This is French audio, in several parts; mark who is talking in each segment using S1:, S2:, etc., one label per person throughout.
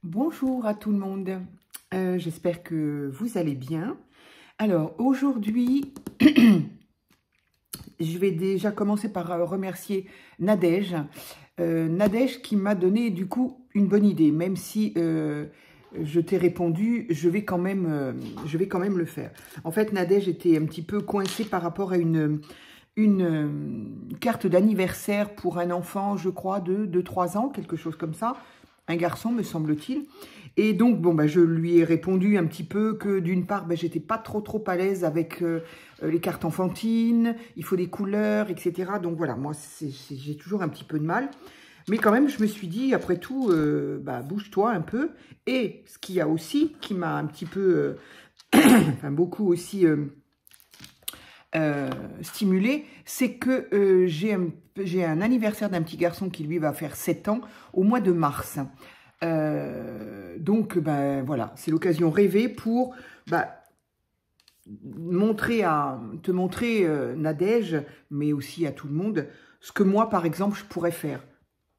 S1: Bonjour à tout le monde, j'espère que vous allez bien. Alors aujourd'hui, je vais déjà commencer par remercier Nadège. Nadège qui m'a donné du coup une bonne idée, même si je t'ai répondu, je vais quand même le faire. En fait, Nadège était un petit peu coincée par rapport à une carte d'anniversaire pour un enfant, je crois, de 3 ans, quelque chose comme ça. Un garçon, me semble-t-il. Et donc, bon, je lui ai répondu un petit peu que d'une part, j'étais pas trop à l'aise avec les cartes enfantines, il faut des couleurs, etc. Donc voilà, moi, j'ai toujours un petit peu de mal. Mais quand même, je me suis dit, après tout, bouge-toi un peu. Et ce qu'il y a aussi, qui m'a un petit peu, enfin beaucoup aussi stimulé, c'est que j'ai un anniversaire d'un petit garçon qui lui va faire 7 ans au mois de mars. Donc voilà, c'est l'occasion rêvée pour te montrer Nadège, mais aussi à tout le monde, ce que moi par exemple je pourrais faire.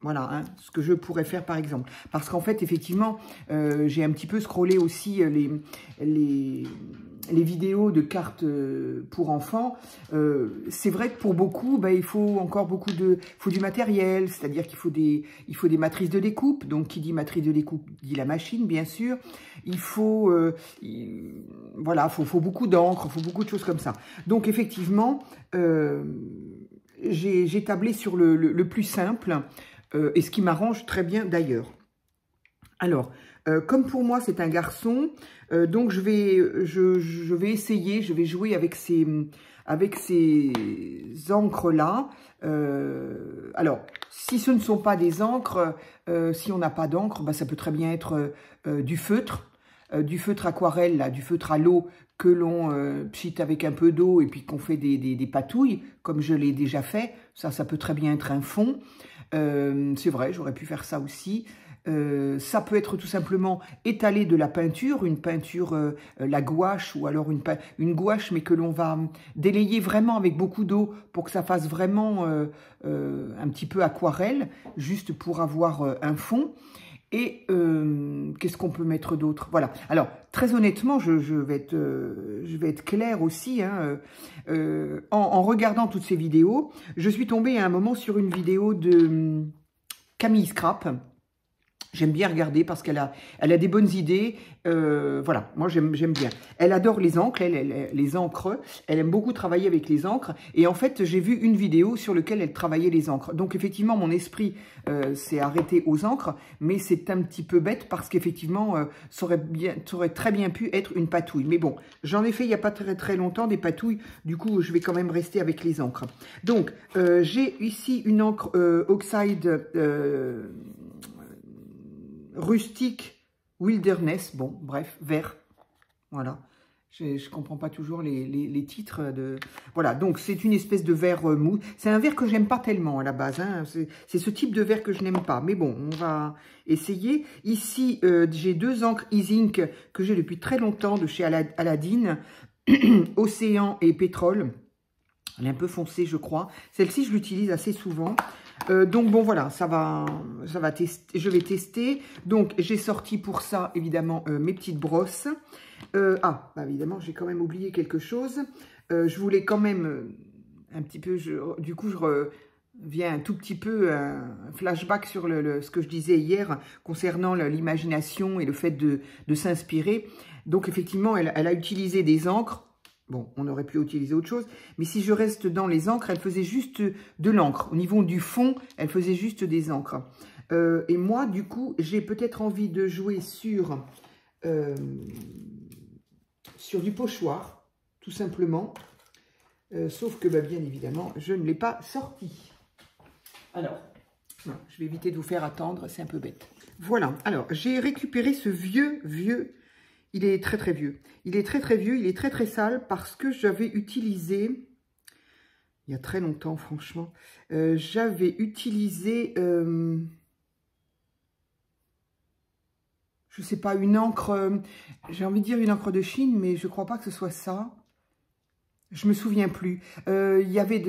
S1: Voilà, hein, ce que je pourrais faire par exemple. Parce qu'en fait, effectivement, j'ai un petit peu scrollé aussi les vidéos de cartes pour enfants. C'est vrai que pour beaucoup, il faut encore du matériel, c'est-à-dire qu'il faut des matrices de découpe. Donc, qui dit matrice de découpe dit la machine, bien sûr. Il faut, voilà, faut beaucoup d'encre, faut beaucoup de choses comme ça. Donc, effectivement, j'ai tablé sur le plus simple. Et ce qui m'arrange très bien d'ailleurs. Alors, comme pour moi c'est un garçon, donc je vais essayer, je vais jouer avec ces encres-là. Alors, si ce ne sont pas des encres, si on n'a pas d'encre, ça peut très bien être du feutre aquarelle, là, du feutre à l'eau que l'on pchite avec un peu d'eau et puis qu'on fait des patouilles, comme je l'ai déjà fait. Ça peut très bien être un fond. C'est vrai, j'aurais pu faire ça aussi. Ça peut être tout simplement étaler de la peinture, une peinture, la gouache, ou alors une gouache, mais que l'on va délayer vraiment avec beaucoup d'eau pour que ça fasse vraiment un petit peu aquarelle, juste pour avoir un fond. Et qu'est-ce qu'on peut mettre d'autre? Voilà. Alors, très honnêtement, je vais être claire aussi. Hein, en regardant toutes ces vidéos, je suis tombée à un moment sur une vidéo de Camille Scrap. J'aime bien regarder parce qu'elle a des bonnes idées. Voilà, moi j'aime bien. Elle adore les encres, les encres. Elle aime beaucoup travailler avec les encres. Et en fait, j'ai vu une vidéo sur laquelle elle travaillait les encres. Donc effectivement, mon esprit s'est arrêté aux encres. Mais c'est un petit peu bête parce qu'effectivement, ça aurait très bien pu être une patouille. Mais bon, j'en ai fait il n'y a pas très longtemps des patouilles. Du coup, je vais quand même rester avec les encres. Donc, j'ai ici une encre Oxide... rustique wilderness, bon, bref, vert, voilà. Je comprends pas toujours les titres de... Voilà, donc c'est une espèce de vert mou. C'est un vert que j'aime pas tellement à la base, hein. C'est ce type de vert que je n'aime pas. Mais bon, on va essayer. Ici, j'ai 2 encres E-Ink que j'ai depuis très longtemps de chez Aladdin, Océan et Pétrole. Elle est un peu foncée, je crois. Celle-ci, je l'utilise assez souvent. Donc bon voilà, je vais tester. Donc j'ai sorti pour ça évidemment mes petites brosses. Évidemment j'ai quand même oublié quelque chose. Je voulais quand même un petit peu, du coup je reviens un tout petit peu un flashback sur ce que je disais hier concernant l'imagination et le fait de s'inspirer. Donc effectivement elle a utilisé des encres. Bon, on aurait pu utiliser autre chose, mais si je reste dans les encres, elle faisait juste de l'encre. Au niveau du fond, elle faisait juste des encres. Et moi, du coup, j'ai peut-être envie de jouer sur du pochoir, tout simplement. Sauf que, bien évidemment, je ne l'ai pas sorti. Alors, non, je vais éviter de vous faire attendre, c'est un peu bête. Voilà, alors, j'ai récupéré ce vieux... Il est très vieux. Il est très vieux, il est très sale parce que j'avais utilisé, il y a très longtemps franchement, j'avais utilisé, je sais pas, une encre, j'ai envie de dire une encre de Chine, mais je crois pas que ce soit ça. Je me souviens plus. Il y avait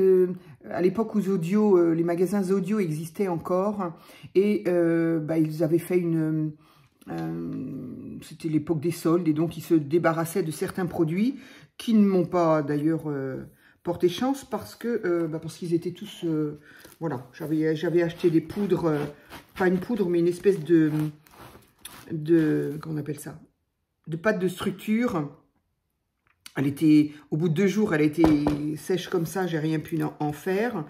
S1: à l'époque où les magasins Zodio existaient encore et ils avaient fait C'était l'époque des soldes, et donc ils se débarrassaient de certains produits qui ne m'ont pas d'ailleurs porté chance, parce que parce qu'ils étaient tous... voilà, j'avais acheté des poudres, pas une poudre, mais une espèce de comment on appelle ça, de pâte de structure. Elle était, au bout de 2 jours, elle était sèche comme ça, j'ai rien pu en faire.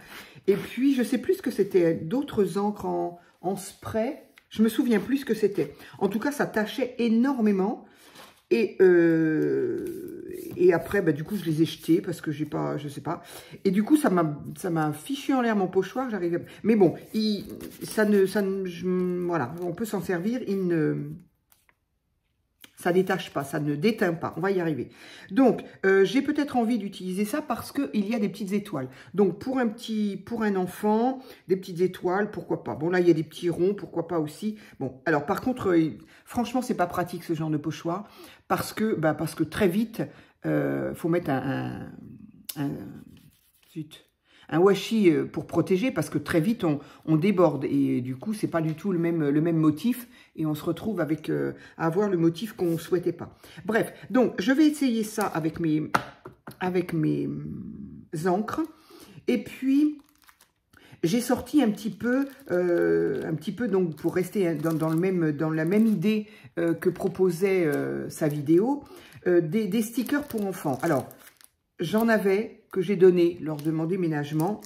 S1: Et puis, je sais plus ce que c'était, d'autres encres en spray. Je me souviens plus ce que c'était. En tout cas, ça tachait énormément. Et après, bah, du coup, je les ai jetés parce que j'ai pas, je sais pas. Et du coup, ça m'a fichu en l'air mon pochoir. J'arrive. Mais bon, voilà, on peut s'en servir. Ça détache pas, ça ne déteint pas. On va y arriver. Donc, j'ai peut-être envie d'utiliser ça parce qu'il y a des petites étoiles. Donc, pour un enfant, des petites étoiles, pourquoi pas. Bon, là, il y a des petits ronds, pourquoi pas aussi. Bon, alors, par contre, franchement, c'est pas pratique ce genre de pochoir parce que très vite, faut mettre un washi pour protéger, parce que très vite on déborde, et du coup c'est pas du tout le même motif, et on se retrouve avec à avoir le motif qu'on ne souhaitait pas. Bref, donc je vais essayer ça avec mes encres, et puis j'ai sorti un petit peu donc pour rester dans la même idée que proposait sa vidéo, des stickers pour enfants. Alors j'en avais que j'ai donné lors de mon déménagement.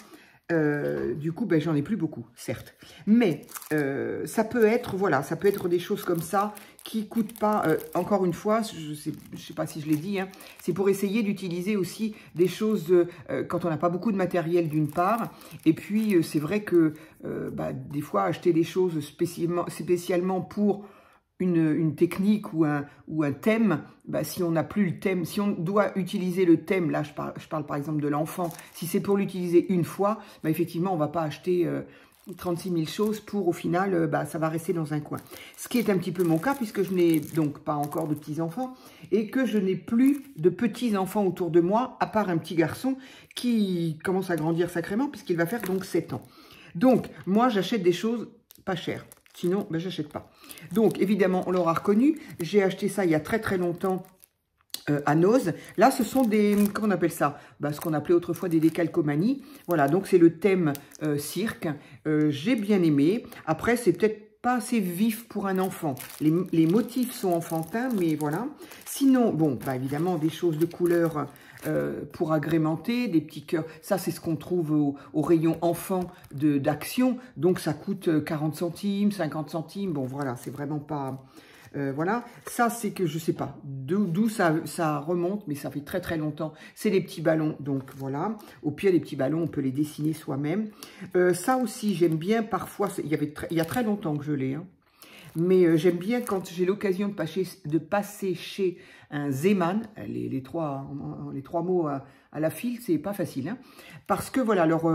S1: Du coup, ben, j'en ai plus beaucoup, certes. Mais ça peut être, voilà, ça peut être des choses comme ça qui coûtent pas. Encore une fois, je sais pas si je l'ai dit, hein, c'est pour essayer d'utiliser aussi des choses quand on n'a pas beaucoup de matériel d'une part. Et puis, c'est vrai que des fois, acheter des choses spécialement pour une technique ou un thème, si on n'a plus le thème, si on doit utiliser le thème, là je parle par exemple de l'enfant, si c'est pour l'utiliser une fois, effectivement on ne va pas acheter 36 000 choses pour au final, ça va rester dans un coin. Ce qui est un petit peu mon cas, puisque je n'ai donc pas encore de petits-enfants et que je n'ai plus de petits-enfants autour de moi, à part un petit garçon qui commence à grandir sacrément puisqu'il va faire donc 7 ans. Donc moi j'achète des choses pas chères. Sinon, j'achète pas. Donc, évidemment, on l'aura reconnu. J'ai acheté ça il y a très, très longtemps à Noz. Là, ce sont des... Comment on appelle ça? Ce qu'on appelait autrefois des décalcomanies. Voilà, donc c'est le thème cirque. J'ai bien aimé. Après, c'est peut-être pas assez vif pour un enfant. Les motifs sont enfantins, mais voilà. Sinon, bon, évidemment, des choses de couleur... pour agrémenter, des petits cœurs. Ça, c'est ce qu'on trouve au rayon enfant d'Action. Donc, ça coûte 40 centimes, 50 centimes. Bon, voilà, c'est vraiment pas... voilà. Ça, c'est que, je sais pas d'où ça remonte, mais ça fait très, très longtemps. C'est des petits ballons. Donc, voilà. Au pire, les petits ballons, on peut les dessiner soi-même. Ça aussi, j'aime bien parfois. Il y a très longtemps que je l'ai, hein. Mais j'aime bien quand j'ai l'occasion de passer chez un Zeman, les trois mots à la file, c'est pas facile, hein, parce que voilà, alors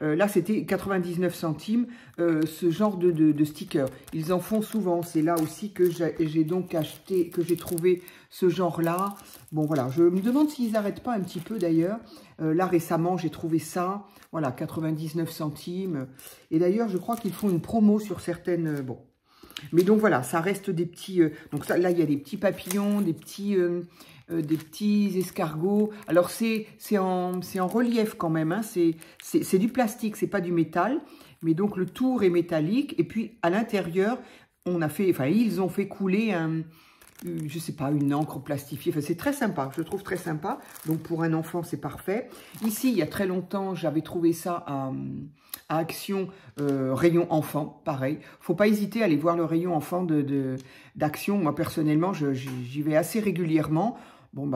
S1: là c'était 99 centimes, ce genre de sticker. Ils en font souvent, c'est là aussi que j'ai donc acheté, que j'ai trouvé ce genre-là. Bon voilà, je me demande s'ils n'arrêtent pas un petit peu d'ailleurs. Là récemment j'ai trouvé ça, voilà, 99 centimes. Et d'ailleurs je crois qu'ils font une promo sur certaines... bon. Mais donc voilà, ça reste des petits... donc ça, là, il y a des petits papillons, des petits escargots. Alors, c'est en relief quand même, hein. C'est du plastique, c'est pas du métal. Mais donc, le tour est métallique. Et puis, à l'intérieur, ils ont fait couler je sais pas, une encre plastifiée. Enfin, c'est très sympa, je trouve très sympa. Donc, pour un enfant, c'est parfait. Ici, il y a très longtemps, j'avais trouvé ça à Action, rayon enfant, pareil. Faut pas hésiter à aller voir le rayon enfant d'Action. Moi, personnellement, j'y vais assez régulièrement. Bon,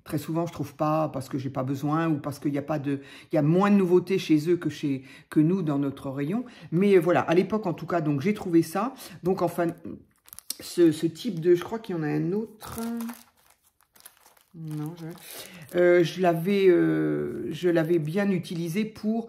S1: très souvent, je trouve pas parce que j'ai pas besoin ou parce qu'il y a moins de nouveautés chez eux que nous dans notre rayon. Mais voilà, à l'époque, en tout cas, donc j'ai trouvé ça. Donc, enfin... Ce type de... Je crois qu'il y en a un autre. Non, je l'avais bien utilisé pour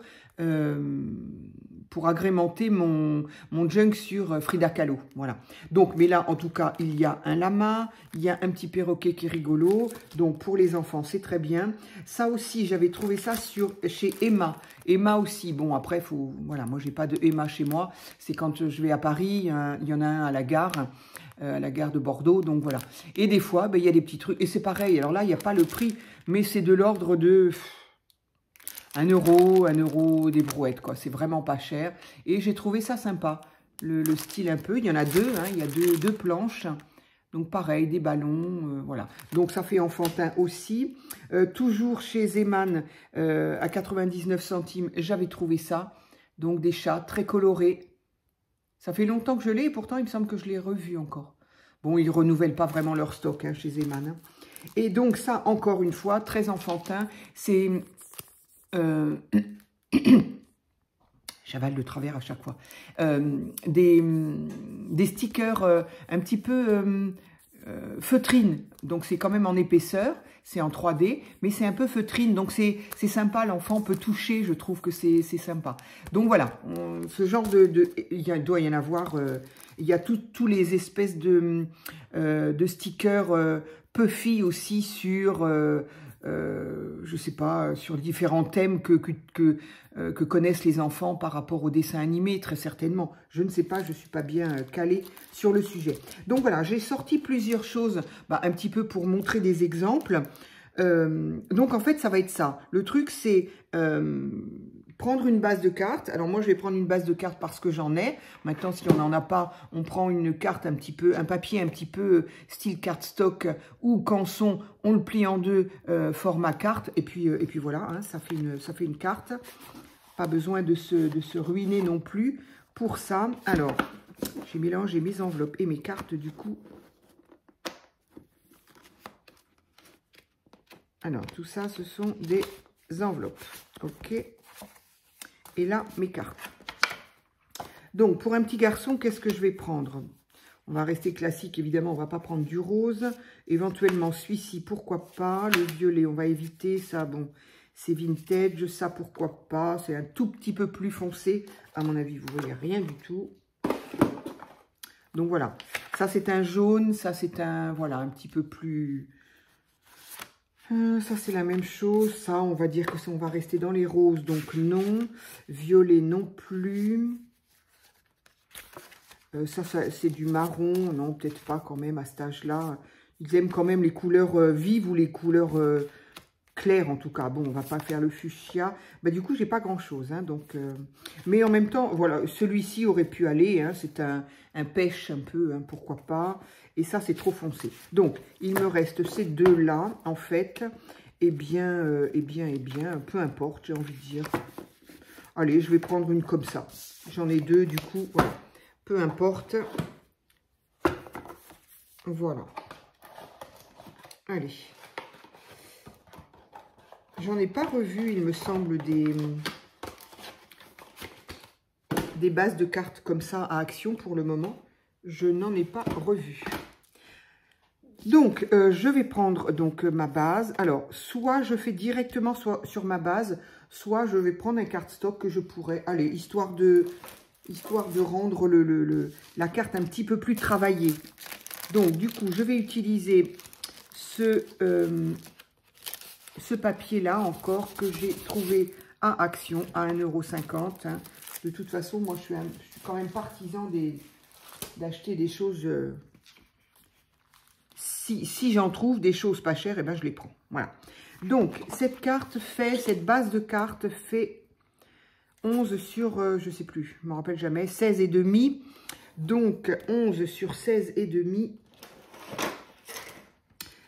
S1: pour agrémenter mon junk sur Frida Kahlo. Voilà. Donc, mais là, en tout cas, il y a un lama, il y a un petit perroquet qui est rigolo. Donc, pour les enfants, c'est très bien. Ça aussi, j'avais trouvé ça chez Emma. Emma aussi. Bon, après, voilà, moi, j'ai pas de Emma chez moi. C'est quand je vais à Paris, il y en a un à la gare de Bordeaux. Donc, voilà. Et des fois, ben, il y a des petits trucs. Et c'est pareil. Alors là, il n'y a pas le prix, mais c'est de l'ordre de 1 euro des brouettes, quoi. C'est vraiment pas cher. Et j'ai trouvé ça sympa. Le style un peu. Il y en a deux, hein. Il y a deux planches. Donc pareil, des ballons, voilà. Donc ça fait enfantin aussi. Toujours chez Zeman, à 99 centimes, j'avais trouvé ça. Donc des chats très colorés. Ça fait longtemps que je l'ai et pourtant il me semble que je l'ai revu encore. Bon, ils ne renouvellent pas vraiment leur stock, hein, chez Zeman, hein. Et donc ça, encore une fois, très enfantin. C'est... j'avale de travers à chaque fois, des stickers un petit peu feutrine, donc c'est quand même en épaisseur, c'est en 3D, mais c'est un peu feutrine, donc c'est sympa, l'enfant peut toucher, je trouve que c'est sympa. Donc voilà, ce genre il doit y en avoir, il y a tous les espèces de stickers puffy aussi sur... je sais pas, sur différents thèmes que connaissent les enfants par rapport au dessin animé, très certainement. Je ne sais pas, je ne suis pas bien calée sur le sujet. Donc voilà, j'ai sorti plusieurs choses, un petit peu pour montrer des exemples. Donc en fait, ça va être ça. Le truc, c'est prendre une base de cartes. Alors moi, je vais prendre une base de cartes parce que j'en ai. Maintenant, si on n'en a pas, on prend une carte un papier un petit peu style cardstock ou canson. On le plie en deux, format carte. Et puis voilà, hein, ça fait une carte. Pas besoin de se ruiner non plus pour ça. Alors, j'ai mélangé mes enveloppes et mes cartes du coup. Alors, tout ça, ce sont des enveloppes. OK. Et là, mes cartes. Donc, pour un petit garçon, qu'est-ce que je vais prendre? On va rester classique, évidemment, on ne va pas prendre du rose. Éventuellement, celui-ci, pourquoi pas. Le violet, on va éviter ça. Bon, c'est vintage, ça, pourquoi pas. C'est un tout petit peu plus foncé. À mon avis, vous ne voyez rien du tout. Donc, voilà. Ça, c'est un jaune. Ça, c'est un, voilà, un petit peu plus... ça, c'est la même chose. Ça, on va dire que ça, on va rester dans les roses. Donc, non. Violet, non plus. Ça c'est du marron. Non, peut-être pas quand même à cet âge-là. Ils aiment quand même les couleurs vives ou les couleurs claires, en tout cas. Bon, on va pas faire le fuchsia. Du coup, j'ai pas grand-chose. Hein, donc, mais en même temps, voilà, celui-ci aurait pu aller. Hein, c'est un pêche un peu, hein, pourquoi pas. Et ça, c'est trop foncé. Donc, il me reste ces deux-là, en fait. Eh bien, peu importe, j'ai envie de dire. Allez, je vais prendre une comme ça. J'en ai deux, du coup, voilà. Peu importe. Voilà. Allez. J'en ai pas revu, il me semble, des bases de cartes comme ça à Action pour le moment. Je n'en ai pas revu. Donc, je vais prendre donc ma base. Alors, soit je fais directement sur ma base, soit je vais prendre un cardstock que je pourrais... Allez, histoire de rendre la carte un petit peu plus travaillée. Donc, du coup, je vais utiliser ce papier-là encore que j'ai trouvé à Action à 1,50 €. Hein. De toute façon, moi, je suis quand même partisan d'acheter des choses... si j'en trouve des choses pas chères, eh ben, je les prends. Voilà. Donc, cette base de carte fait 11 sur, je sais plus, je ne me rappelle jamais, 16,5. Donc, 11 sur 16,5,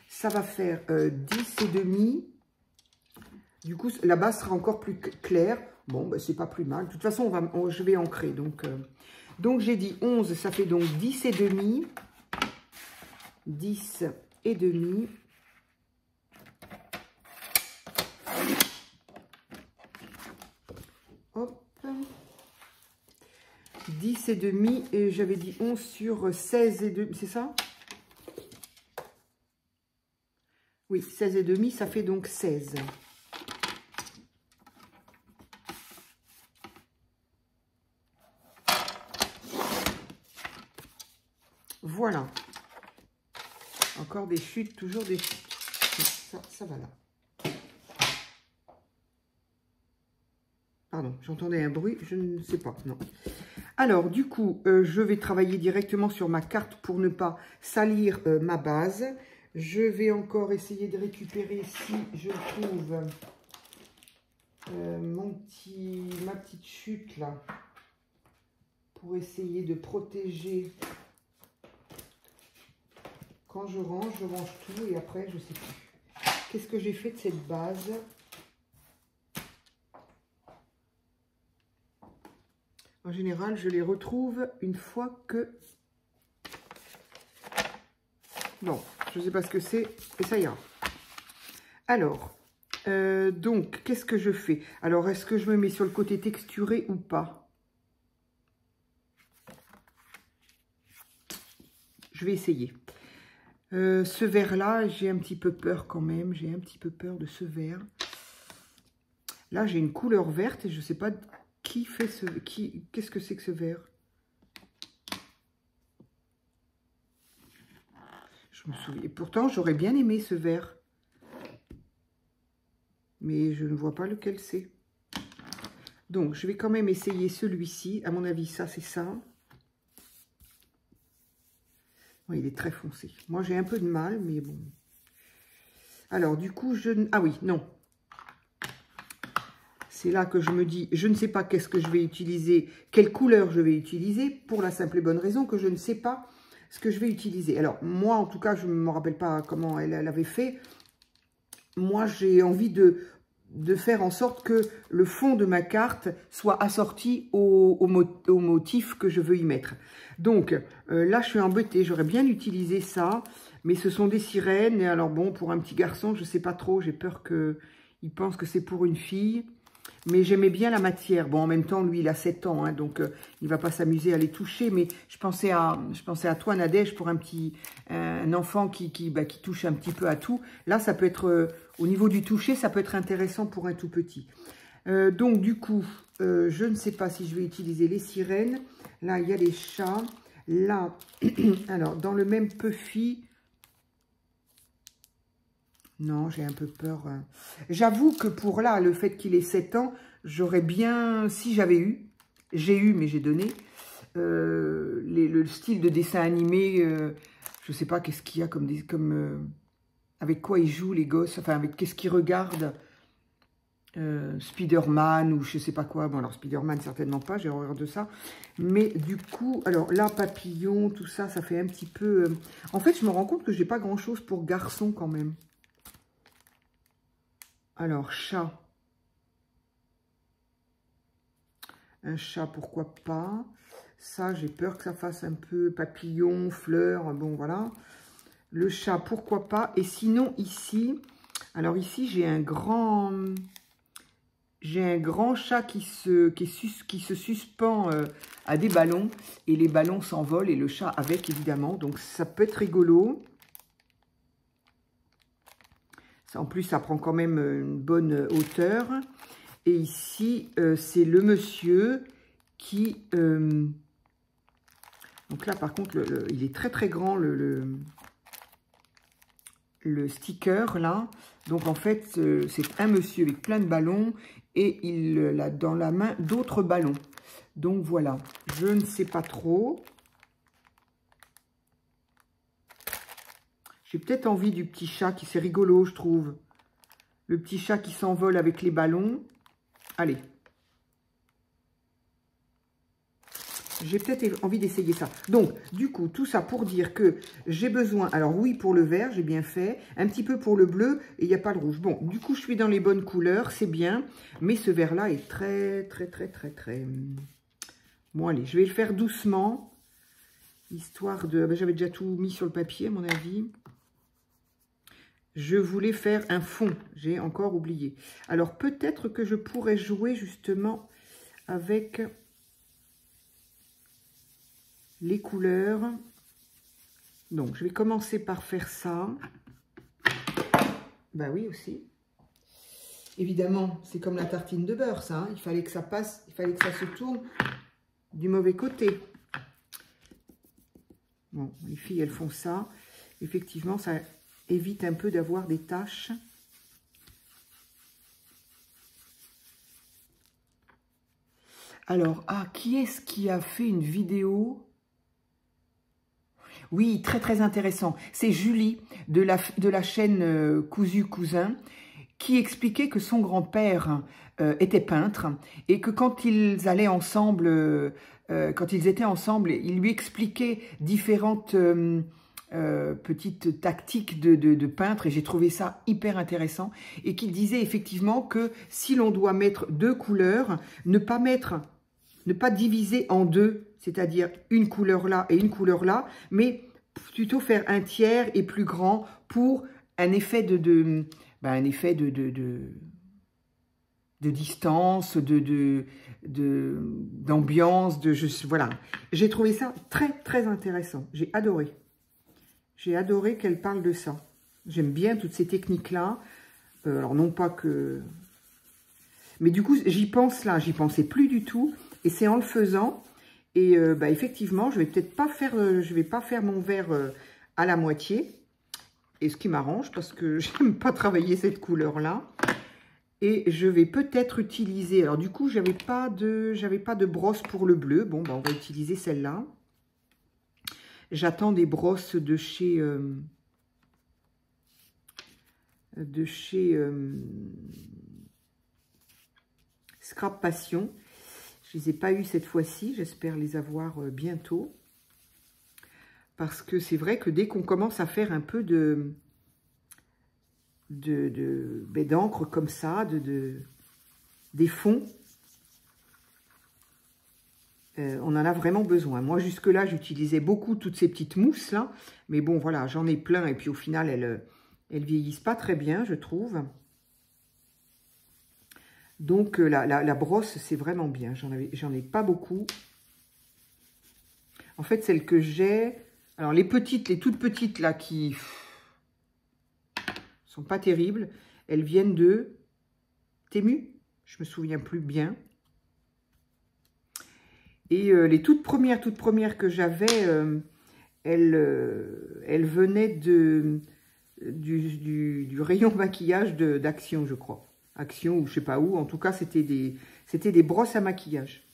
S1: ça va faire 10,5. Du coup, la base sera encore plus claire. Bon, ben, c'est pas plus mal. De toute façon, je vais ancrer. Donc j'ai dit 11, ça fait donc 10,5. 10,5. Hop. 10,5 et j'avais dit 11 sur 16,5, c'est ça? Oui, 16,5, ça fait donc 16. Voilà. Encore des chutes, toujours des chutes. Ça va là. Pardon, j'entendais un bruit, je ne sais pas, non. Alors, du coup, je vais travailler directement sur ma carte pour ne pas salir ma base. Je vais encore essayer de récupérer, si je trouve, ma petite chute là, pour essayer de protéger. Quand je range tout et après, je ne sais plus. Qu'est-ce que j'ai fait de cette base ? En général, je les retrouve une fois que... Bon, je ne sais pas ce que c'est, et ça ira. Alors, donc, qu'est-ce que je fais? Alors, est-ce que je me mets sur le côté texturé ou pas? Je vais essayer. Ce vert-là, j'ai un petit peu peur quand même. J'ai un petit peu peur de ce vert. Là, j'ai une couleur verte et je ne sais pas qui fait ce... Qu'est-ce que c'est que ce vert? Je me souviens. Et pourtant, j'aurais bien aimé ce vert. Mais je ne vois pas lequel c'est. Donc, je vais quand même essayer celui-ci. À mon avis, ça, c'est ça. Oui, il est très foncé. Moi, j'ai un peu de mal, mais bon. Alors, du coup, ah oui, non. C'est là que je me dis, je ne sais pas qu'est-ce que je vais utiliser, quelle couleur je vais utiliser, pour la simple et bonne raison que je ne sais pas ce que je vais utiliser. Alors, moi, en tout cas, je ne me rappelle pas comment elle avait fait. Moi, j'ai envie de faire en sorte que le fond de ma carte soit assorti au motif que je veux y mettre. Donc, là, je suis embêtée. J'aurais bien utilisé ça, mais ce sont des sirènes. Et alors, bon, pour un petit garçon, je ne sais pas trop. J'ai peur qu'il pense que c'est pour une fille. Mais j'aimais bien la matière. Bon, en même temps, lui, il a 7 ans, hein, donc il ne va pas s'amuser à les toucher. Mais je pensais à toi, Nadège, pour un enfant qui touche un petit peu à tout. Là, ça peut être, au niveau du toucher, ça peut être intéressant pour un tout petit. Donc, du coup, je ne sais pas si je vais utiliser les sirènes. Là, il y a les chats. Là, alors, dans le même Puffy... Non, j'ai un peu peur. J'avoue que pour là, le fait qu'il ait 7 ans, j'aurais bien, si j'avais eu, j'ai eu, mais j'ai donné, le style de dessin animé, je ne sais pas qu'est-ce qu'il y a avec quoi ils jouent les gosses, enfin, avec qu'est-ce qu'ils regardent, Spider-Man ou je ne sais pas quoi. Bon, alors Spider-Man, certainement pas, j'ai horreur de ça. Mais du coup, alors là, papillon, tout ça, ça fait un petit peu... En fait, je me rends compte que j'ai pas grand-chose pour garçon quand même. Alors, chat. Un chat, pourquoi pas. Ça, j'ai peur que ça fasse un peu papillon, fleur. Bon, voilà. Le chat, pourquoi pas. Et sinon, ici... Alors, ici, j'ai un grand chat qui se suspend à des ballons. Et les ballons s'envolent et le chat avec, évidemment. Donc, ça peut être rigolo. En plus, ça prend quand même une bonne hauteur. Et ici, c'est le monsieur qui... donc là, par contre, il est très, très grand, le sticker, là. Donc, en fait, c'est un monsieur avec plein de ballons. Et il a dans la main d'autres ballons. Donc, voilà. Je ne sais pas trop. J'ai peut-être envie du petit chat qui c'est rigolo, je trouve. Le petit chat qui s'envole avec les ballons. Allez. J'ai peut-être envie d'essayer ça. Donc, du coup, tout ça pour dire que j'ai besoin... Alors oui, pour le vert, j'ai bien fait. Un petit peu pour le bleu et il n'y a pas le rouge. Bon, du coup, je suis dans les bonnes couleurs, c'est bien. Mais ce vert-là est très... Bon, allez, je vais le faire doucement. Histoire de... Ben, j'avais déjà tout mis sur le papier, à mon avis. Je voulais faire un fond. J'ai encore oublié. Alors, peut-être que je pourrais jouer justement avec les couleurs. Donc, je vais commencer par faire ça. Ben oui, aussi. Évidemment, c'est comme la tartine de beurre, ça. Hein. Il fallait que ça passe, il fallait que ça se tourne du mauvais côté. Bon, les filles, elles font ça. Effectivement, ça évite un peu d'avoir des taches. Alors, qui est-ce qui a fait une vidéo? Oui, très très intéressant. C'est Julie de la chaîne Cousu Cousin qui expliquait que son grand-père était peintre et que quand ils allaient ensemble, quand ils étaient ensemble, il lui expliquait différentes petites tactiques de peintre et j'ai trouvé ça hyper intéressant et qu'il disait effectivement que si l'on doit mettre deux couleurs, ne pas diviser en deux, c'est-à-dire une couleur là et une couleur là, mais plutôt faire un tiers et plus grand pour un effet un effet de distance, d'ambiance, voilà. J'ai trouvé ça très, très intéressant. J'ai adoré. J'ai adoré qu'elle parle de ça. J'aime bien toutes ces techniques-là. Alors, non pas que... Mais du coup, j'y pense là, j'y pensais plus du tout. Et c'est en le faisant. Et effectivement, je vais peut-être pas faire, je vais pas faire mon verre à la moitié. Et ce qui m'arrange parce que j'aime pas travailler cette couleur-là. Et je vais peut-être utiliser, alors du coup, j'avais pas de brosse pour le bleu. Bon, on va utiliser celle-là. J'attends des brosses de chez Scrap Passion. Je les ai pas eues cette fois-ci. J'espère les avoir bientôt. Parce que c'est vrai que dès qu'on commence à faire un peu d'encre comme ça, des fonds, on en a vraiment besoin. Moi, jusque-là, j'utilisais beaucoup toutes ces petites mousses là, mais bon, voilà, j'en ai plein et puis au final, elles vieillissent pas très bien, je trouve. Donc, la brosse, c'est vraiment bien. J'en ai pas beaucoup. En fait, celles que j'ai, alors les toutes petites là qui sont pas terribles, elles viennent de Temu, je me souviens plus bien. Et les toutes premières que j'avais, elles venaient du rayon maquillage d'Action, je crois. Action ou je sais pas où. En tout cas, c'était des brosses à maquillage.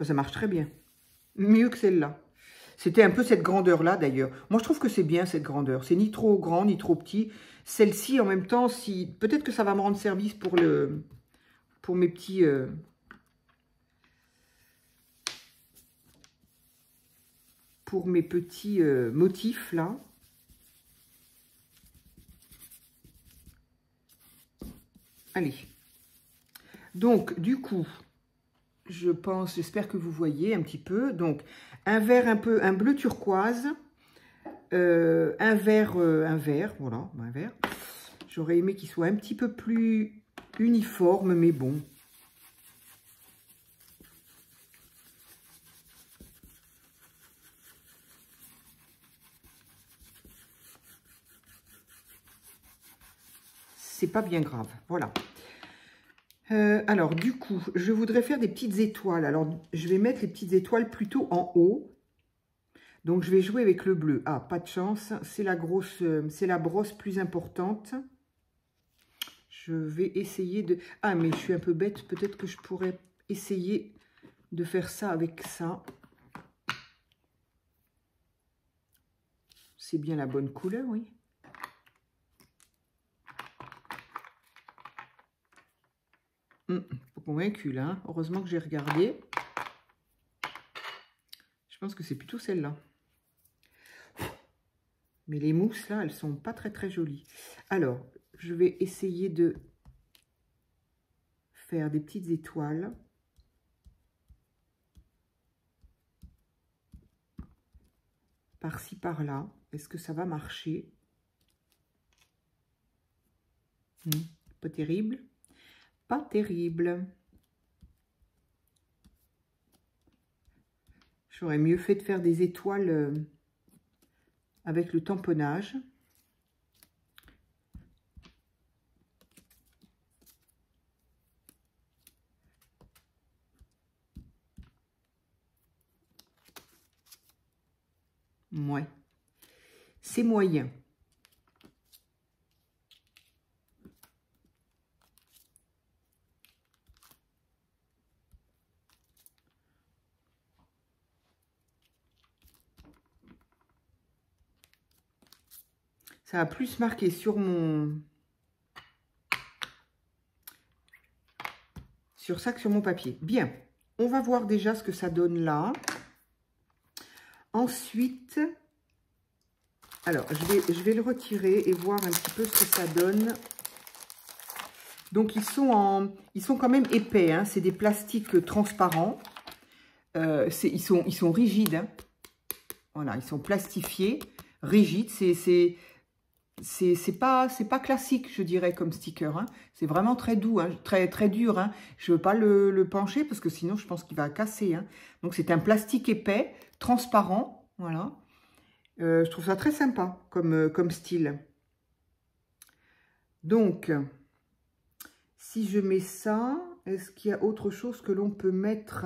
S1: Ça marche très bien. Mieux que celle-là. C'était un peu cette grandeur-là, d'ailleurs. Moi, je trouve que c'est bien, cette grandeur. C'est ni trop grand, ni trop petit. Celle-ci, en même temps, peut-être que ça va me rendre service pour mes petits... motifs, là. Allez. Donc, du coup, j'espère que vous voyez un petit peu. Donc, un bleu turquoise, un vert, voilà, un vert. J'aurais aimé qu'il soit un petit peu plus uniforme, mais bon. C'est pas bien grave, voilà. Alors, du coup, je voudrais faire des petites étoiles. Alors, je vais mettre les petites étoiles plutôt en haut. Donc, je vais jouer avec le bleu. Ah, pas de chance. C'est la brosse plus importante. Je vais essayer de... Ah, mais je suis un peu bête. Peut-être que je pourrais essayer de faire ça avec ça. C'est bien la bonne couleur, oui. Pas convaincu, là. Hein. Heureusement que j'ai regardé. Je pense que c'est plutôt celle-là. Mais les mousses, là, elles sont pas très, très jolies. Alors, je vais essayer de faire des petites étoiles. Par-ci, par-là. Est-ce que ça va marcher? Pas terrible. Pas terrible. J'aurais mieux fait de faire des étoiles avec le tamponnage. Ouais. C'est moyen. Ça a plus marqué sur mon... sur ça que sur mon papier. Bien. On va voir déjà ce que ça donne là. Ensuite, alors, je vais le retirer et voir un petit peu ce que ça donne. Donc, ils sont quand même épais. Hein. C'est des plastiques transparents. Ils sont rigides. Hein. Voilà, ils sont plastifiés, rigides. C'est pas classique, je dirais, comme sticker. Hein. C'est vraiment très doux, hein, très dur. Hein. Je ne veux pas le pencher parce que sinon, je pense qu'il va casser. Hein. Donc, c'est un plastique épais, transparent. Voilà. Je trouve ça très sympa comme style. Donc, si je mets ça, est-ce qu'il y a autre chose que l'on peut mettre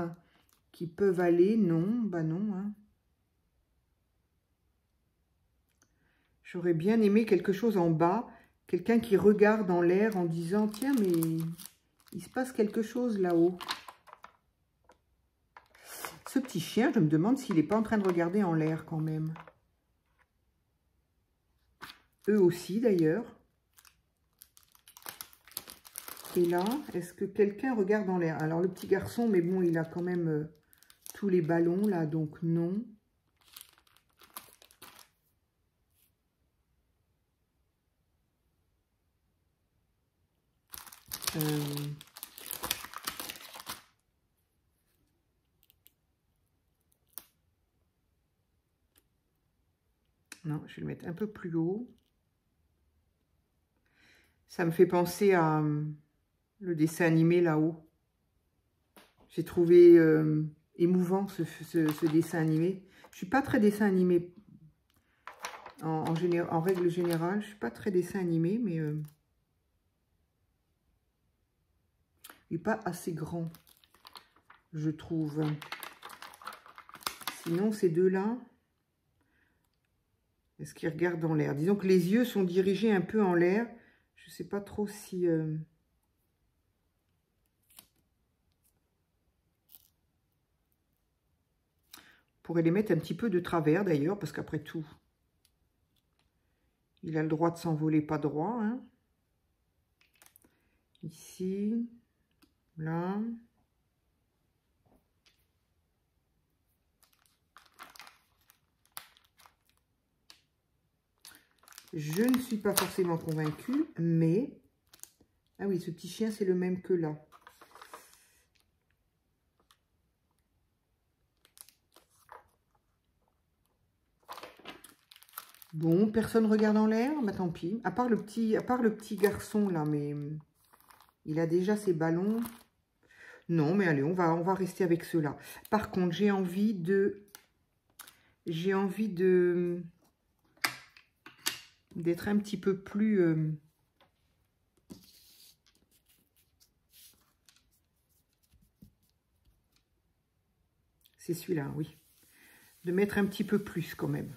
S1: qui peuvent aller? Non, bah non. Hein. J'aurais bien aimé quelque chose en bas, quelqu'un qui regarde en l'air en disant « Tiens, mais il se passe quelque chose là-haut. » Ce petit chien, je me demande s'il n'est pas en train de regarder en l'air quand même. Eux aussi d'ailleurs. Et là, est-ce que quelqu'un regarde en l'air? Alors le petit garçon, mais bon, il a quand même tous les ballons là, donc non. Non, je vais le mettre un peu plus haut. Ça me fait penser à le dessin animé là-haut. J'ai trouvé émouvant ce dessin animé. Je ne suis pas très dessin animé. En règle générale, je ne suis pas très dessin animé, mais il n'est pas assez grand, je trouve. Sinon, ces deux-là, est-ce qu'ils regardent en l'air? Disons que les yeux sont dirigés un peu en l'air. Je ne sais pas trop si... On pourrait les mettre un petit peu de travers d'ailleurs, parce qu'après tout, il a le droit de s'envoler pas droit. Hein. Ici, là. Je ne suis pas forcément convaincue, mais... Ah oui, ce petit chien, c'est le même que là. Bon, personne regarde en l'air, bah tant pis. À part le petit garçon là, mais il a déjà ses ballons. Non, mais allez, on va rester avec ceux-là. Par contre, j'ai envie d'être un petit peu plus... C'est celui-là, oui. De mettre un petit peu plus quand même.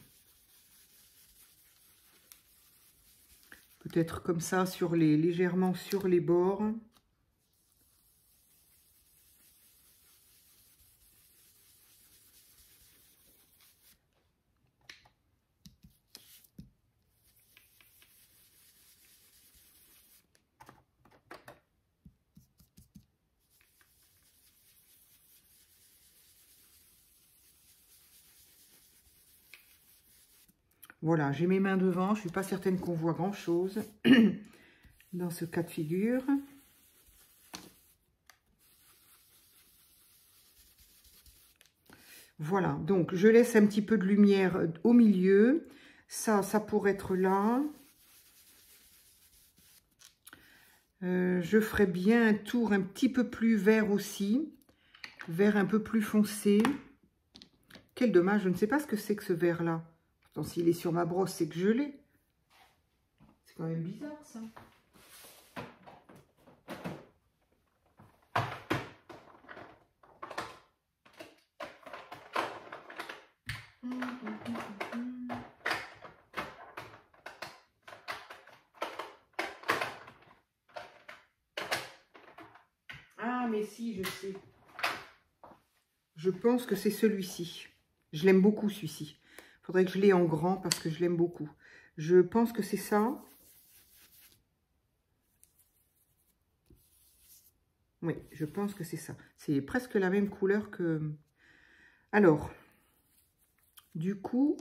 S1: Peut-être comme ça, légèrement sur les bords. Voilà, j'ai mes mains devant. Je ne suis pas certaine qu'on voit grand-chose dans ce cas de figure. Voilà, donc je laisse un petit peu de lumière au milieu. Ça pourrait être là. Je ferai bien un tour un petit peu plus vert aussi. Vert un peu plus foncé. Quel dommage, je ne sais pas ce que c'est que ce vert-là. Pourtant, s'il est sur ma brosse, c'est que je l'ai. C'est quand même bizarre, ça. ici, je sais. Je pense que c'est celui-ci. Je l'aime beaucoup, celui-ci. Il faudrait que je l'ai en grand parce que je l'aime beaucoup. Je pense que c'est ça. Oui, je pense que c'est ça. C'est presque la même couleur que... Alors, du coup,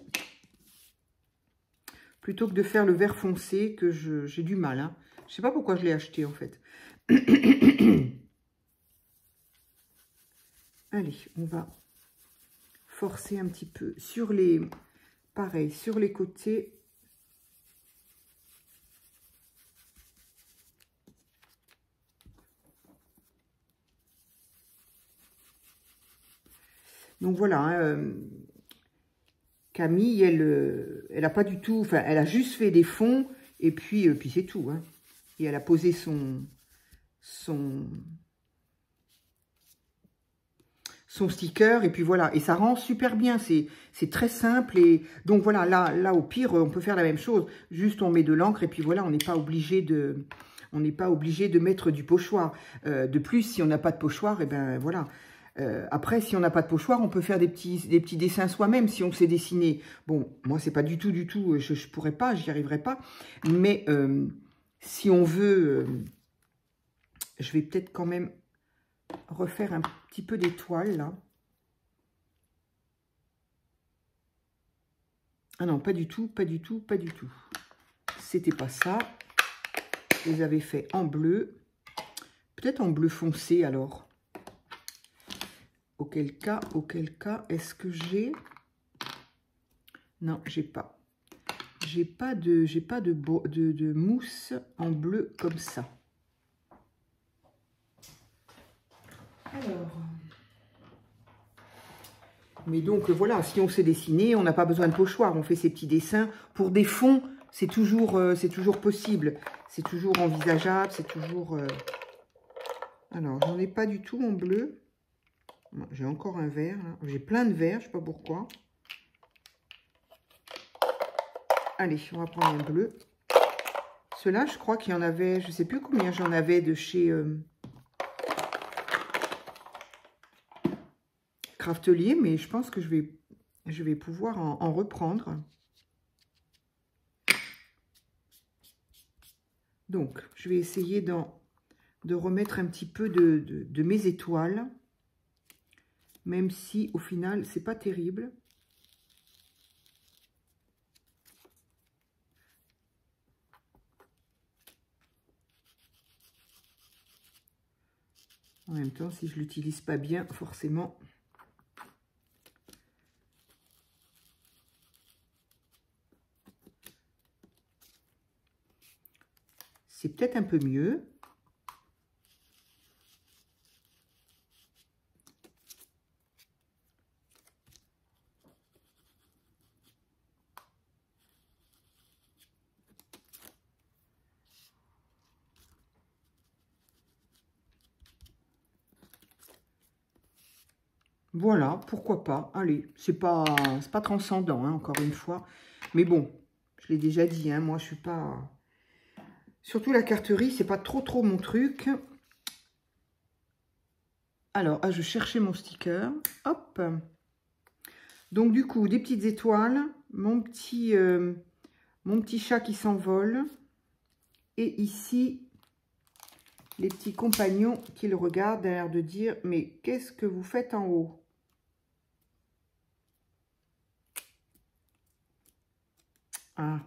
S1: plutôt que de faire le vert foncé, que j'ai du mal. Hein. Je ne sais pas pourquoi je l'ai acheté, en fait. Allez, on va forcer un petit peu sur les... Pareil, sur les côtés. Donc voilà, hein, Camille, elle a pas du tout... Enfin, elle a juste fait des fonds et puis c'est tout. Hein. Et elle a posé son sticker, et puis voilà, et ça rend super bien, c'est très simple, et donc voilà, là au pire, on peut faire la même chose, juste on met de l'encre, et puis voilà, on n'est pas obligé de mettre du pochoir. De plus, si on n'a pas de pochoir, et ben voilà. Après, si on n'a pas de pochoir, on peut faire des petits dessins soi-même, si on sait dessiner. Bon, moi, c'est pas du tout, je pourrais pas, j'y arriverai pas, mais si on veut, je vais peut-être quand même refaire un petit peu d'étoiles là. Ah non, pas du tout, pas du tout, pas du tout. C'était pas ça. Je les avais fait en bleu. Peut-être en bleu foncé alors. Auquel cas, est-ce que j'ai... Non, j'ai pas. J'ai pas de mousse en bleu comme ça. Alors... Mais donc voilà, si on sait dessiner, on n'a pas besoin de pochoir, on fait ces petits dessins. Pour des fonds, c'est toujours possible, c'est toujours envisageable, c'est toujours... Alors, j'en ai pas du tout en bleu. J'ai encore un vert, j'ai plein de verts, je sais pas pourquoi. Allez, on va prendre un bleu. Ceux-là, je crois qu'il y en avait, je sais plus combien j'en avais de chez... Craftelier, mais je pense que je vais pouvoir en reprendre. Donc, je vais essayer de remettre un petit peu de mes étoiles, même si au final, c'est pas terrible. En même temps, si je l'utilise pas bien, forcément... C'est peut-être un peu mieux. Voilà, pourquoi pas. Allez, c'est pas transcendant, hein, encore une fois. Mais bon, je l'ai déjà dit, hein, moi je suis pas... Surtout la carterie, c'est pas trop mon truc. Alors, je cherchais mon sticker. Hop. Donc, du coup, des petites étoiles. Mon petit chat qui s'envole. Et ici, les petits compagnons qui le regardent, d'ailleurs de dire, mais qu'est-ce que vous faites en haut? Ah.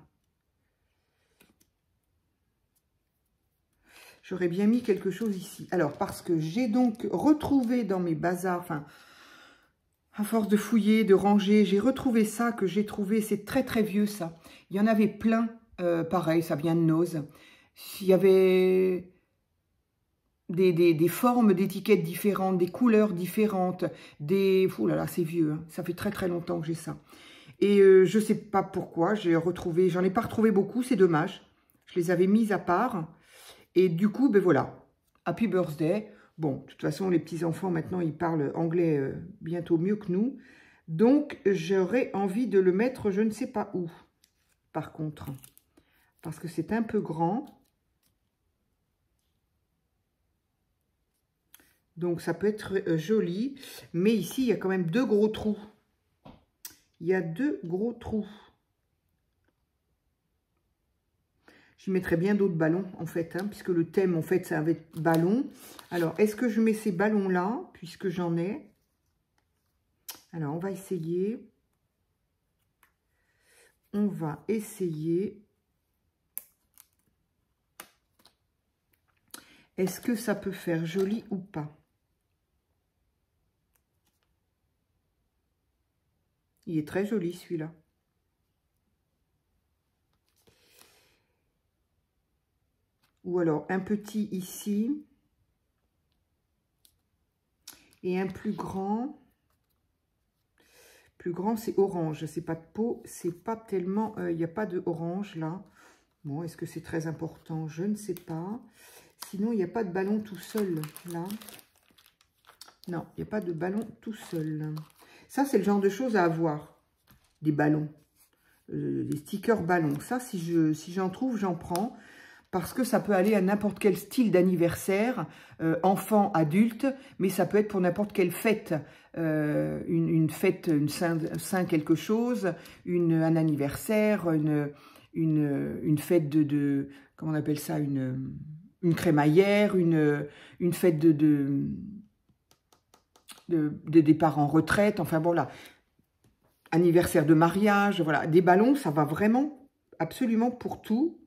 S1: J'aurais bien mis quelque chose ici. Alors, parce que j'ai donc retrouvé dans mes bazars, enfin, à force de fouiller, de ranger, j'ai retrouvé ça que j'ai trouvé, c'est très vieux ça. Il y en avait plein, pareil, ça vient de Noz. Il y avait des formes d'étiquettes différentes, des couleurs différentes, des... Ouh là là, c'est vieux, hein. Ça fait très longtemps que j'ai ça. Et je sais pas pourquoi, j'ai retrouvé, j'en ai pas retrouvé beaucoup, c'est dommage. Je les avais mises à part. Et du coup, ben voilà, Happy Birthday. Bon, de toute façon, les petits-enfants, maintenant, ils parlent anglais bientôt mieux que nous. Donc, j'aurais envie de le mettre, je ne sais pas où, par contre. Parce que c'est un peu grand. Donc, ça peut être joli. Mais ici, il y a quand même 2 gros trous. Il y a 2 gros trous. J'y mettrais bien d'autres ballons, en fait, hein, puisque le thème, en fait, ça va être ballon. Alors, est-ce que je mets ces ballons-là, puisque j'en ai? Alors, on va essayer. On va essayer. Est-ce que ça peut faire joli ou pas? Il est très joli, celui-là. Ou alors, un petit ici. Et un plus grand. Plus grand, c'est orange. C'est pas de peau. C'est pas tellement... il n'y a pas de orange, là. Bon, est-ce que c'est très important? Je ne sais pas. Sinon, il n'y a pas de ballon tout seul, là. Non, il n'y a pas de ballon tout seul. Ça, c'est le genre de choses à avoir. Des ballons. Des stickers ballons. Ça, si j'en trouve, j'en prends. Parce que ça peut aller à n'importe quel style d'anniversaire, enfant, adulte, mais ça peut être pour n'importe quelle fête. Une fête, une Saint quelque chose, un anniversaire, une fête de comment on appelle ça, une crémaillère, une fête de départ en retraite, enfin bon là, anniversaire de mariage, voilà, des ballons, ça va vraiment absolument pour tout.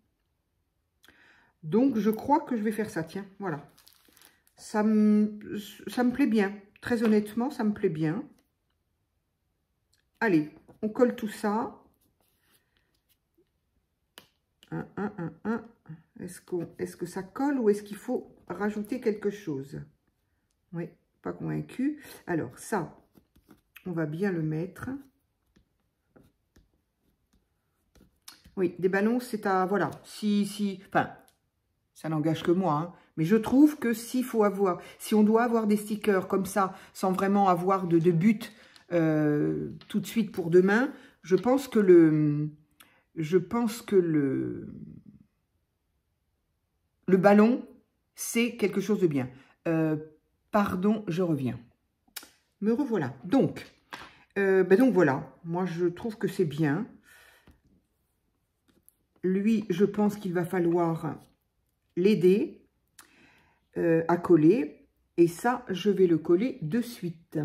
S1: Donc, je crois que je vais faire ça, tiens, voilà. Ça me plaît bien, très honnêtement, ça me plaît bien. Allez, on colle tout ça. Est-ce que ça colle ou est-ce qu'il faut rajouter quelque chose? Oui, pas convaincu. Alors, ça, on va bien le mettre. Oui, des ballons, c'est à... Voilà, enfin, ça n'engage que moi, hein, mais je trouve que si on doit avoir des stickers comme ça, sans vraiment avoir de but tout de suite pour demain, je pense que le ballon, c'est quelque chose de bien. Pardon, je reviens. Me revoilà. Donc voilà, moi je trouve que c'est bien. Lui, je pense qu'il va falloir l'aider à coller. Et ça, je vais le coller de suite.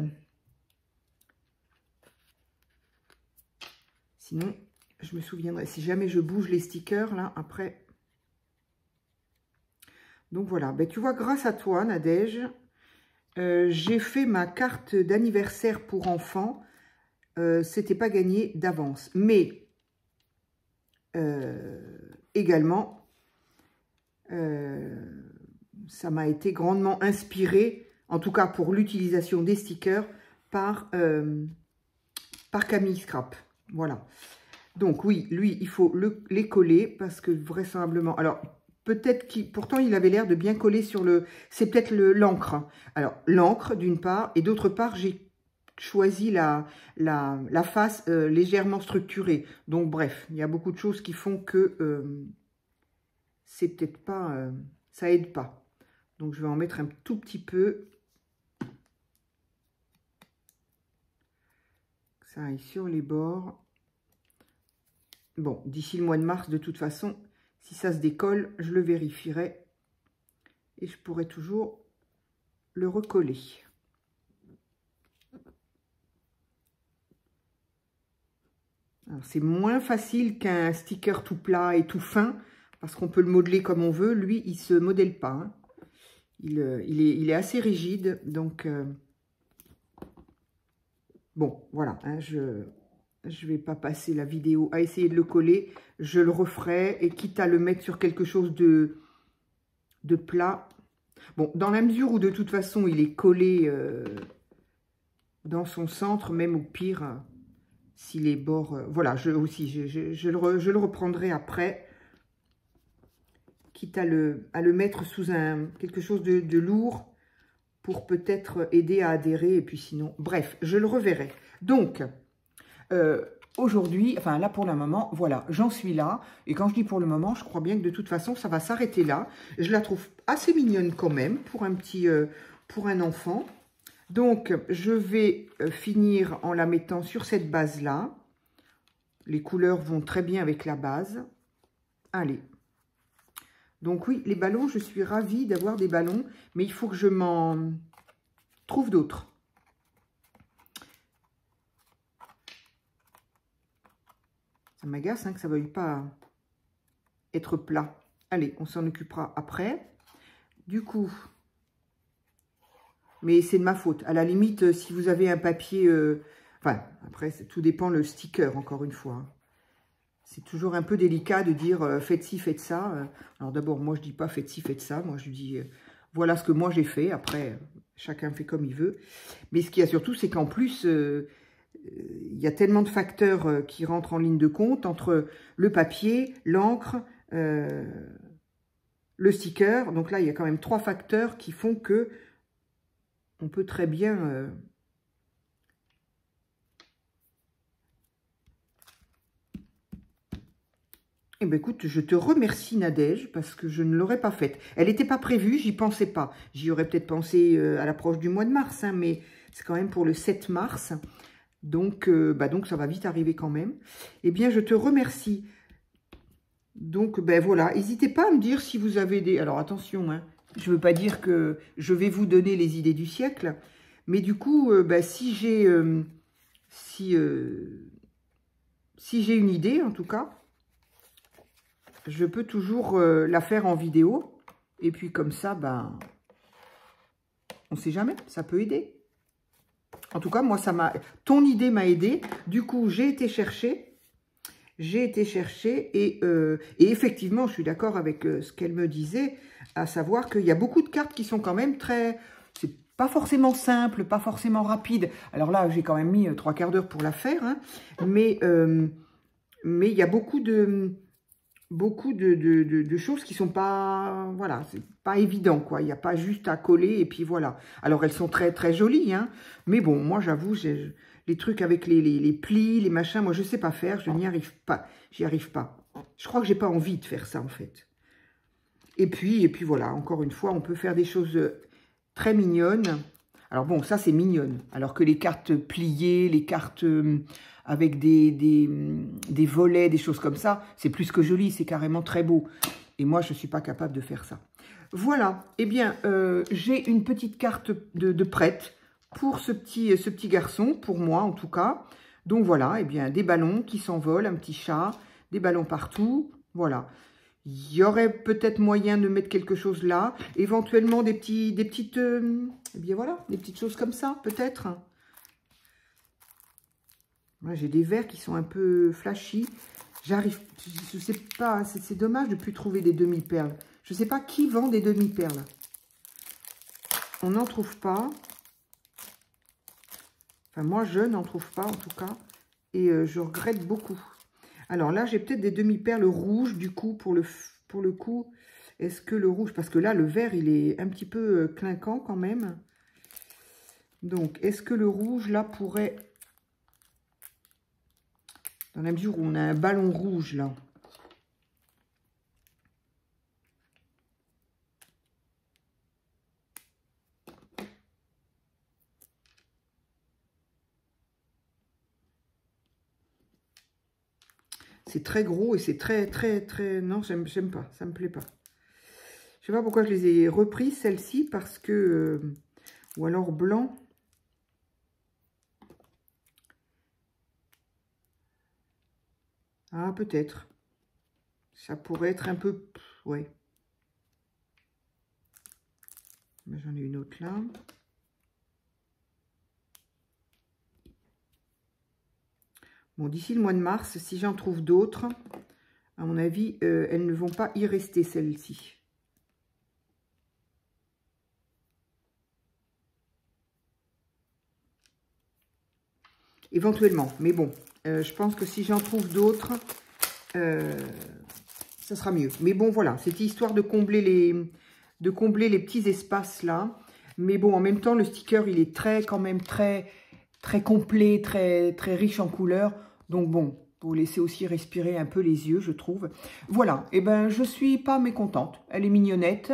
S1: Sinon, je me souviendrai. Si jamais je bouge les stickers, là, après. Donc voilà. Ben, tu vois, grâce à toi, Nadège, j'ai fait ma carte d'anniversaire pour enfants. C'était pas gagné d'avance. Mais également... ça m'a été grandement inspiré, en tout cas pour l'utilisation des stickers, par Camille Scrap. Voilà. Donc oui, lui, il faut les coller parce que vraisemblablement... Alors, peut-être pourtant, il avait l'air de bien coller sur le... C'est peut-être l'encre. Alors, l'encre, d'une part, et d'autre part, j'ai choisi la face légèrement structurée. Donc, bref, il y a beaucoup de choses qui font que c'est peut-être pas... ça aide pas. Donc, je vais en mettre un tout petit peu. Ça aille sur les bords. Bon, d'ici le mois de mars, de toute façon, si ça se décolle, je le vérifierai. Et je pourrai toujours le recoller. C'est moins facile qu'un sticker tout plat et tout fin, parce qu'on peut le modeler comme on veut. Lui, il ne se modèle pas. Hein. Il est assez rigide, donc... bon, voilà, hein, je ne vais pas passer la vidéo à essayer de le coller. Je le referai, et quitte à le mettre sur quelque chose de plat. Bon, dans la mesure où de toute façon, il est collé dans son centre, même au pire, si les bords... voilà, je le reprendrai après, quitte à le mettre sous quelque chose de lourd, pour peut-être aider à adhérer, et puis sinon, bref, je le reverrai. Donc, aujourd'hui, enfin là pour le moment, voilà, j'en suis là, et quand je dis pour le moment, je crois bien que de toute façon, ça va s'arrêter là. Je la trouve assez mignonne quand même, pour un petit pour un enfant. Donc, je vais finir en la mettant sur cette base-là. Les couleurs vont très bien avec la base. Allez. Donc oui, les ballons, je suis ravie d'avoir des ballons, mais il faut que je m'en trouve d'autres. Ça m'agace que ça ne veuille pas être plat. Allez, on s'en occupera après. Du coup, mais c'est de ma faute. À la limite, si vous avez un papier... enfin, après, tout dépend le sticker, encore une fois. C'est toujours un peu délicat de dire faites ci, faites ça. Alors d'abord, moi, je dis pas faites ci, faites ça. Moi, je dis voilà ce que moi j'ai fait. Après, chacun fait comme il veut. Mais ce qu'il y a surtout, c'est qu'en plus, il y a tellement de facteurs qui rentrent en ligne de compte entre le papier, l'encre, le sticker. Donc là, il y a quand même 3 facteurs qui font que on peut très bien... Eh bien, écoute, je te remercie, Nadège, parce que je ne l'aurais pas faite. Elle n'était pas prévue, j'y pensais pas. J'y aurais peut-être pensé à l'approche du mois de mars, mais c'est quand même pour le 7 mars. Donc, donc, ça va vite arriver quand même. Eh bien, je te remercie. Donc, voilà. N'hésitez pas à me dire si vous avez des... Alors, attention, je ne veux pas dire que je vais vous donner les idées du siècle. Mais du coup, si j'ai... si j'ai une idée, en tout cas... je peux toujours la faire en vidéo. Et puis comme ça, on ne sait jamais, ça peut aider. En tout cas, moi, ton idée m'a aidé. Du coup, j'ai été chercher. Et effectivement, je suis d'accord avec ce qu'elle me disait, à savoir qu'il y a beaucoup de cartes qui sont quand même très... C'est pas forcément simple, pas forcément rapide. Alors là, j'ai quand même mis 3/4 d'heure pour la faire. Mais il y a beaucoup de choses qui sont pas, voilà, c'est pas évident, quoi. Il n'y a pas juste à coller et puis voilà. Alors, elles sont très, très jolies, mais bon, moi, j'avoue, les trucs avec les plis, les machins, moi, je sais pas faire, je n'y arrive pas. J'y arrive pas. Je crois que j'ai pas envie de faire ça, en fait. Et puis voilà, encore une fois, on peut faire des choses très mignonnes. Alors bon, ça, c'est mignonne. Alors que les cartes pliées, les cartes... avec des volets, des choses comme ça, c'est plus que joli, c'est carrément très beau. Et moi, je ne suis pas capable de faire ça. Voilà, eh bien, j'ai une petite carte de prête pour ce petit garçon, pour moi en tout cas. Donc voilà, eh bien, des ballons qui s'envolent, un petit chat, des ballons partout, voilà. Il y aurait peut-être moyen de mettre quelque chose là, éventuellement des petites, eh bien voilà, des petites choses comme ça, peut-être. J'ai des verres qui sont un peu flashy. J'arrive, je sais pas, c'est dommage de ne plus trouver des demi-perles. Je ne sais pas qui vend des demi-perles. On n'en trouve pas. Enfin, moi, je n'en trouve pas, en tout cas. Et je regrette beaucoup. Alors là, j'ai peut-être des demi-perles rouges, du coup, pour le coup. Est-ce que le rouge... Parce que là, le vert, il est un petit peu clinquant, quand même. Donc, est-ce que le rouge, là, pourrait... Dans la mesure où on a un ballon rouge, là. C'est très gros et c'est très... Non, j'aime pas, ça me plaît pas. Je sais pas pourquoi je les ai reprises, celles-ci, parce que... ou alors blanc. Ah, peut-être. Ça pourrait être un peu... Ouais. J'en ai une autre là. Bon, d'ici le mois de mars, si j'en trouve d'autres, à mon avis, elles ne vont pas y rester, celles-ci. Éventuellement, mais bon, je pense que si j'en trouve d'autres, ça sera mieux. Mais bon, voilà, c'était histoire de combler les petits espaces là. Mais bon, en même temps, le sticker, il est quand même très complet, très riche en couleurs. Donc bon, pour laisser aussi respirer un peu les yeux, je trouve. Voilà, et ben je suis pas mécontente. Elle est mignonnette.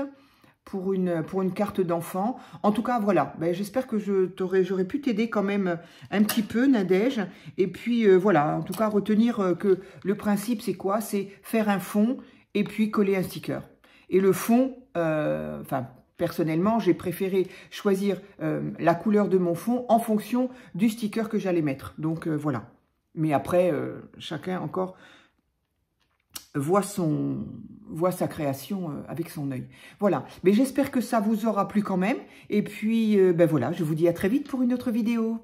S1: pour une carte d'enfant. En tout cas, voilà, ben, j'espère que j'aurais pu t'aider quand même un petit peu, Nadège. Et puis, voilà, en tout cas, retenir que le principe, c'est quoi? C'est faire un fond et puis coller un sticker. Et le fond, enfin, personnellement, j'ai préféré choisir la couleur de mon fond en fonction du sticker que j'allais mettre. Donc, voilà. Mais après, chacun encore voit sa création avec son œil. Voilà. Mais j'espère que ça vous aura plu quand même. Et puis, ben voilà, je vous dis à très vite pour une autre vidéo.